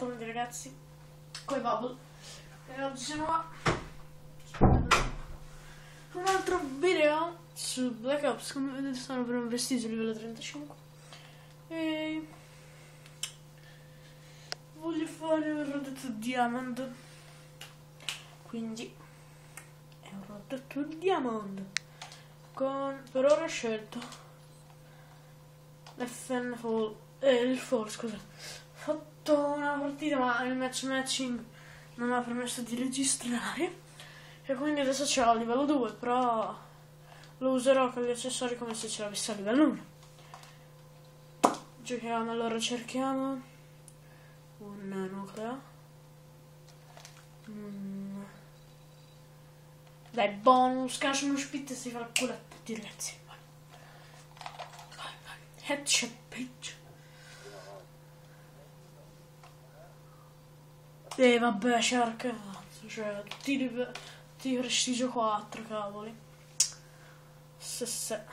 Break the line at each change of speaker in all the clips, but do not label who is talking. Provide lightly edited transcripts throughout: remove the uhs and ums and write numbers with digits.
bentornati ragazzi, come Bubble. E oggi siamo qua un altro video su Black Ops. Come vedete sono per un prestigio livello 35 e voglio fare un Road to Diamond, quindi è un Road to Diamond per ora ho scelto FN Fall, il Fall, scusa. Ho fatto una partita ma il matching non mi ha permesso di registrare e quindi adesso ce l'ho a livello 2, però lo userò con gli accessori come se ce l'avessi a livello 1. Giochiamo, allora cerchiamo un nucleo. Dai, bonus, cash uno spit e si fa il culo a tutti ragazzi. Vai. Headshot page. Vabbè, cerca, cioè, tutti prestigio 4, cavoli. Se.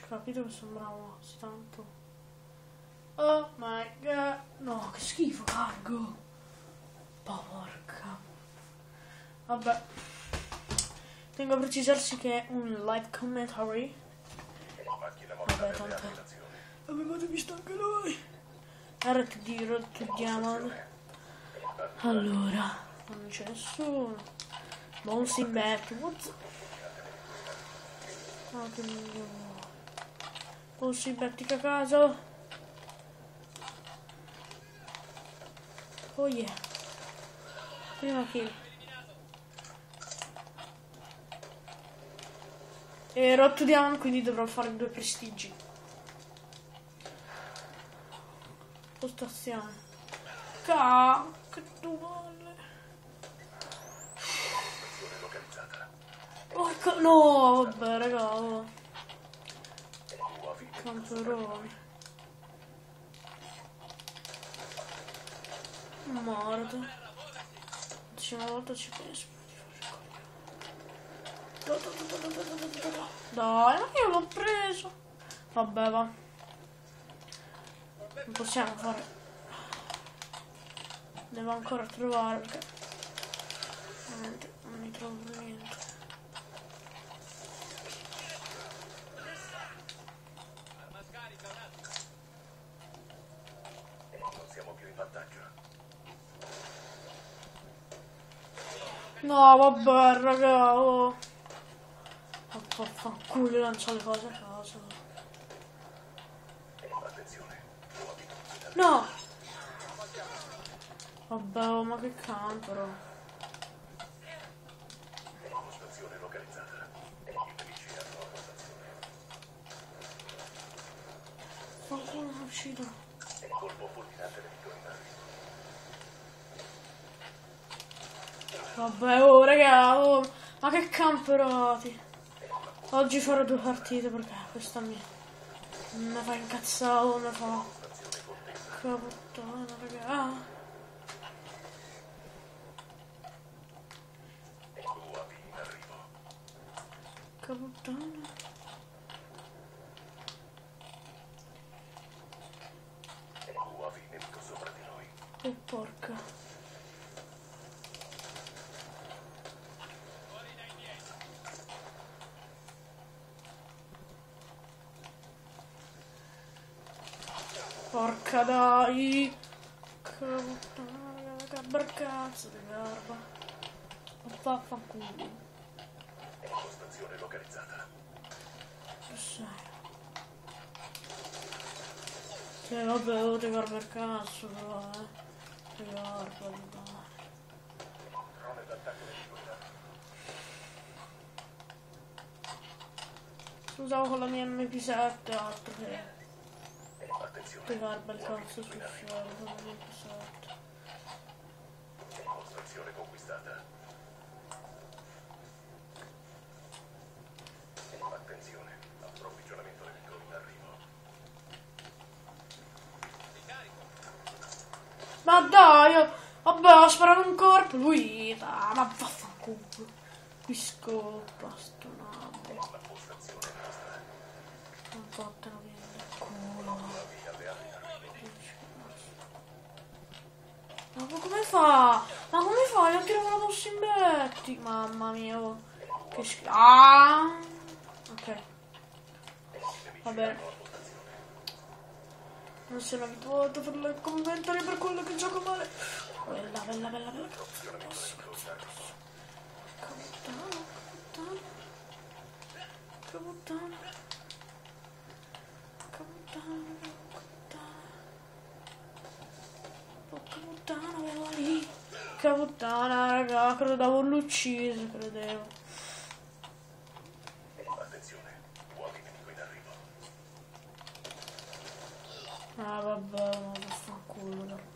Ho capito che sembrava così tanto. Oh my god. No, che schifo, cargo. Porca. Vabbè. Tengo a precisarsi che è un live commentary. Vabbè, tanto. Avevate visto anche noi. RTD, Road to Diamond. Allora, non c'è nessuno. Bouncing back. What? Oh, che migliore. Bouncing back a caso. Oh yeah. Prima kill. E Road to Diamond, quindi dovrò fare 2 prestigi. Postazione. Che tu vuole. Oh, no, vabbè, raga. Oh. Camperoni. Morto. L'ultima volta ci penso. Dai, ma io l'ho preso. Vabbè, va. Non possiamo fare. Devo ancora trovare perché non mi trovo niente.
Non siamo più in vantaggio.
No, vabbè, raga. Oh. Fanculo, lancio le cose a caso.
Attenzione.
No! Vabbè, oh, ma che campero.
Postazione localizzata. I nemici hanno la postazione.
Fanculo, non è uscito.
Colpo fulminante nemico in arrivo.
Vabbè, oh, raga, oh. Ma che camperati. Oggi farò 2 partite perché questa mi fa incazzare, mi fa. Che puttana, raga.
UAV in arrivo.
Che puttana.
UAV nemico sopra di noi.
Oh porca. Porca dai. Che puttana, che barcazzo di merda. Vaffanculo.
Postazione localizzata.
Che sei? Cioè vabbè, devo tirare per cazzo però, tirare per dare.
Drone d'attacco nemico in arrivo.
Usavo con la mia MP7 altro che
Attenzione.
tirare bel cazzo sul cielo con la mia MP7.
Postazione conquistata. Attenzione. Approvvigionamento nemico in arrivo.
Ma dai, vabbè, ho sparato un corpo, lui, ma vaffanculo. Qui scoppa, sto nabbo.
La postazione è nostra.
Non fatelo via del culo.
UAV alleati in arrivo.
fa? Ma come fai a tirare la tosse in betti? Mamma mia, oh. Che schifo. Ah! Ok. Va bene. Non sono abituato a fare il commentario per quello che gioco male. Bella, bella, bella, bella. Che puttana. Che puttana. Porca puttana, avevo lì. Che puttana, raga, credevo l'ucciso, credevo.
Attenzione, uomini qui in arrivo.
Ah, vabbè, ma vaffanculo, dai.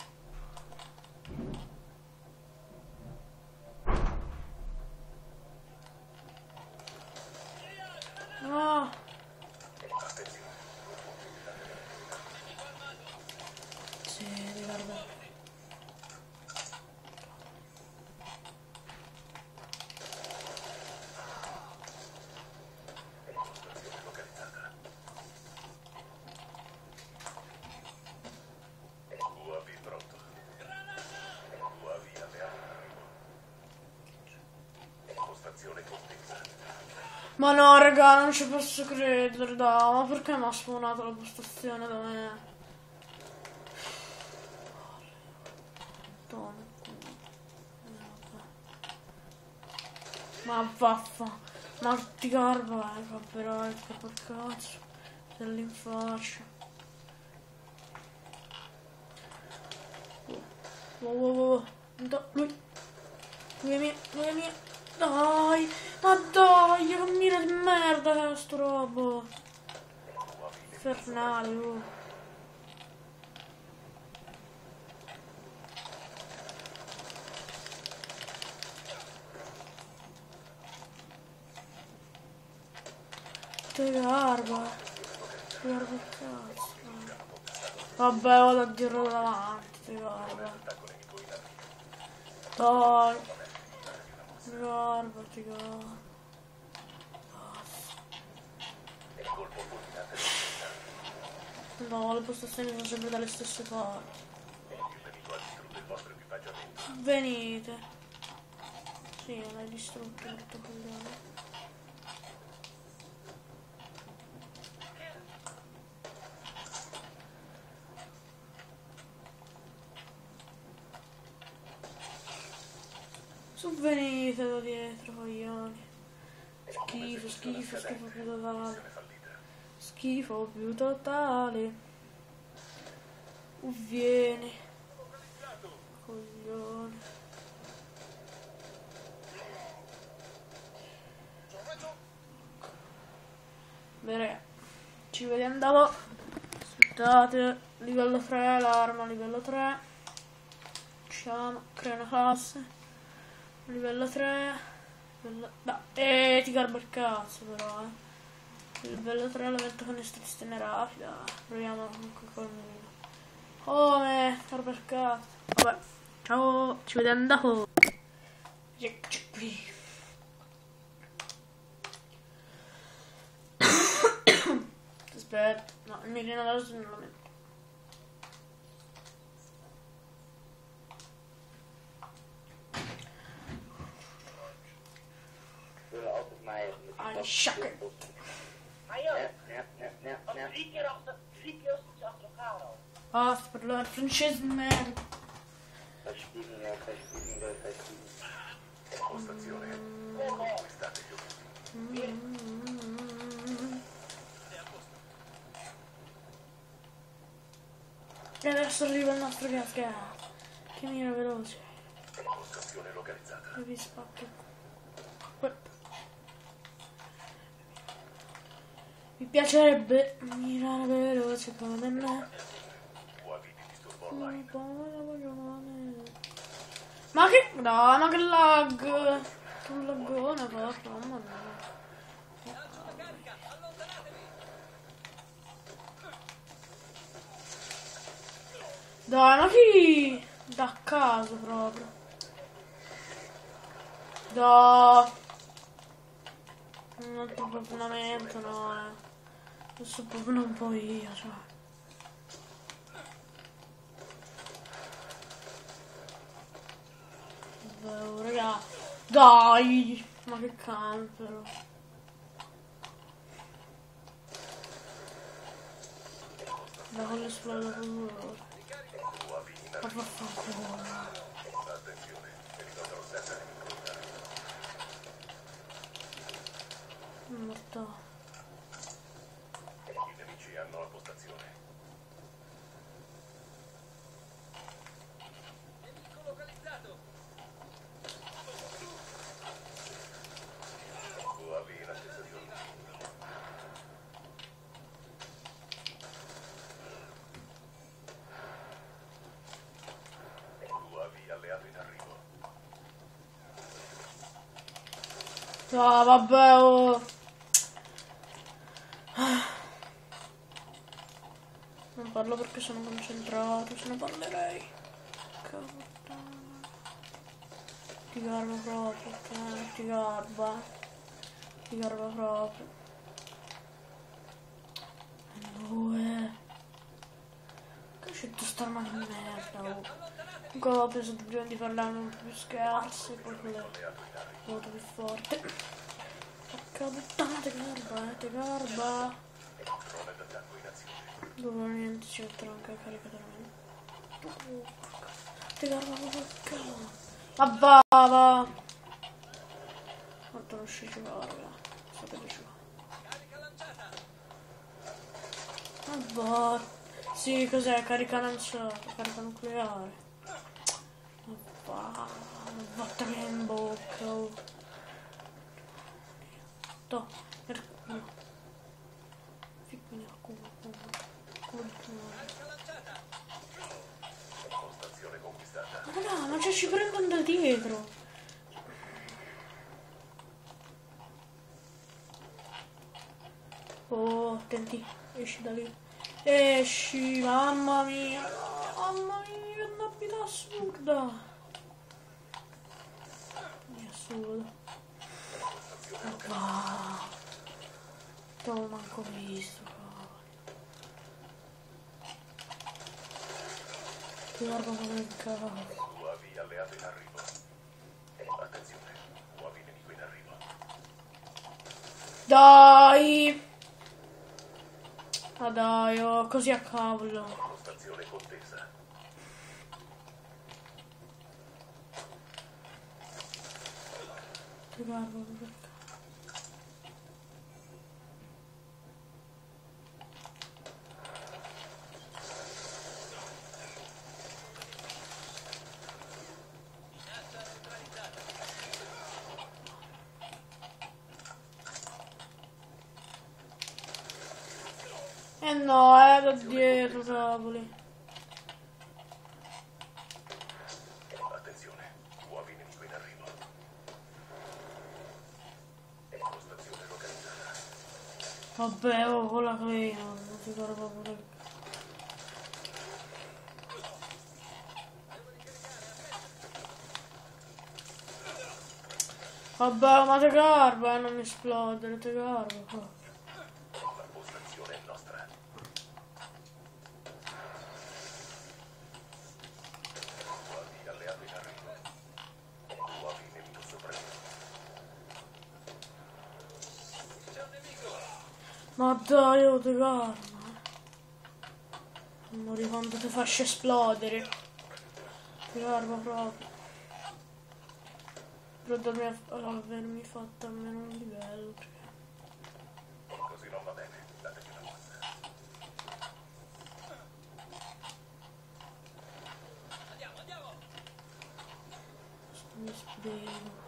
No. Sì, guarda.
UAV pronto. UAV alleato in arrivo. Postazione contesa.
Ma no, raga, non ci posso credere, dai. Ma perché mi ha spawnato la postazione da me? Ma vaffa. Ma ti garba, però, per cazzo. Sei lì in faccia. Wow, wow, wow. Lui è mio, lui è mio. Dai, ma dai, che mira di merda che è sto robo. Infernale, oh. Che garba. Che garba il cazzo. Vabbè, vado a dirlo davanti, che garba. Dai. Che garba, che garba. No, le postazioni sono sempre dalle stesse parti.
Il nemico ha distrutto il vostro equipaggiamento.
Venite. Sì, non hai distrutto tutto coglione. Su venite da dietro, coglioni. Schifo, schifo, schifo più totale. Schifo più totale. Vieni. Coglione. Bene, ci vediamo dopo. Aspettate, livello 3, l'arma, livello 3. Usciamo, crea una classe. Livello 3. Livello... ti garba il cazzo però, Il livello 3 lo metto con estrazione rapida. Proviamo comunque con... Come? Garba il cazzo. Vabbè, ciao, ci vediamo dopo. Eccoci qui. Aspetta, no, il mirino adesso non lo metto. I shock it.
Maar joh, wat drie keer achter elkaar al.
Basta parlare francese di merda.
Postazione. Conquistate gli obiettivi.
E adesso arriva il nostro gas. Che mira veloce.
Postazione localizzata.
Che vi spacco. Mi piacerebbe mirare veloce come me.
UAV di disturbo online.
Ma che... No, ma che lag. Che laggone proprio, mamma mia. Dai, ma chi... Da caso proprio. Dai. Un altro propinamento, no. Adesso proprio un po' io, cioè. Dai! Ma che cancro. Da con l'esploratore. Ma vaffanculo.
Attenzione, elicottero 7 in
Morto.
I nemici hanno la postazione. UAV in attesa di ordine. UAV alleato in arrivo.
No, vabbè, oh. Non parlo perché sono concentrato, se ne parlerei. Cavolo. Ti garba proprio, ok? Ti garba. Ti garba proprio. Due. Che uscito sta arma di merda, oh. Comunque avevo pensato prima di parlarne un po' più scarse, poi quello è molto più forte. Porca puttana, ti garba, ti garba.
Drone d'attacco in azione.
Dove niente ci metterò anche a caricare almeno. Ti garba proprio il cavolo. Ma va! Quanto non ci giocava, raga. Sapete giocare. Ma sì, cos'è? Carica lanciata, carica nucleare. Ma vattene in bocca. Oh. No, no. Ficcami nel culo.
Postazione conquistata.
Ma no, ma ci prendono da dietro. Oh, attenti, esci da lì. Esci, mamma mia. Mamma mia, che nappita assurda. È assurdo. Ah, non l'ho manco visto. Ti guardo come il cavolo.
UAV alleato in arrivo. Attenzione, UAV nemico in arrivo.
Dai! Ma dai, oh, così a cavolo.
Postazione contesa.
Ti guardo come il cavolo. Eh no, da dietro, cavoli.
Attenzione, UAV nemico in arrivo. Postazione localizzata.
Vabbè, oh, con la clean, non ti guardo pure. Vabbè, ma te garba, non esplodere, te garba proprio.
La postazione è nostra. UAV alleato in arrivo. UAV nemico sopravvissuto.
Ma dai, oh, te garba. Non mori quando ti faccio esplodere. Te garba proprio. Però dovrei avermi fatto almeno un livello, perché...
Così non va bene. Datemi una mossa.
Mi spiego.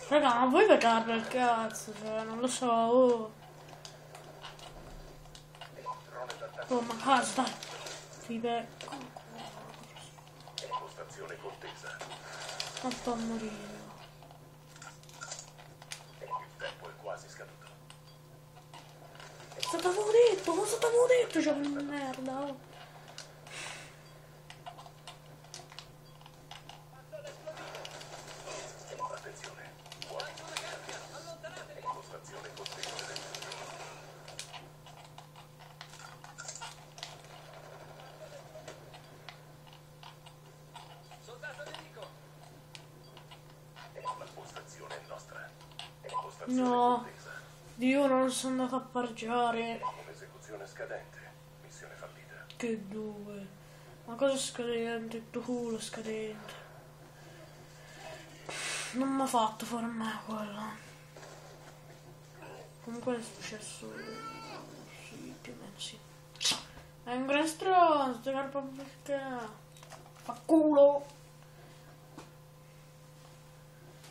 Raga, ma voi vi garba il cazzo, cioè, non lo so, oh.
Drone d'attacco.
Oh, ma casa, dai. Ti becco.
Postazione contesa.
Ma fa morire.
Il tempo è quasi scaduto.
Cosa t'avevo detto? Cosa t'avevo detto? C'è una merda, oh.
Attenzione, UAV postazione contesa. Stazione
No.
contesa.
Dio, non sono andato a pargiare.
Un'esecuzione scadente. Missione fallita.
Che due. Ma cosa scadente? Il tuo culo è scadente. Non mi ha fatto fare a me quello. Comunque è successo. Sì, più o meno sì. È un gran stronzo, carpa perché. Fa culo.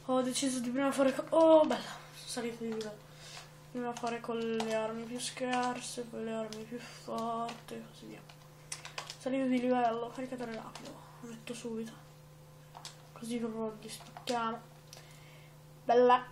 Ho deciso di prima fare. Oh, bella. Salito di livello. Prima fare con le armi più scarse, poi le armi più forti e così via. Salito di livello, caricatore rapido. Lo metto subito. Così proprio distruttiamo. Bella.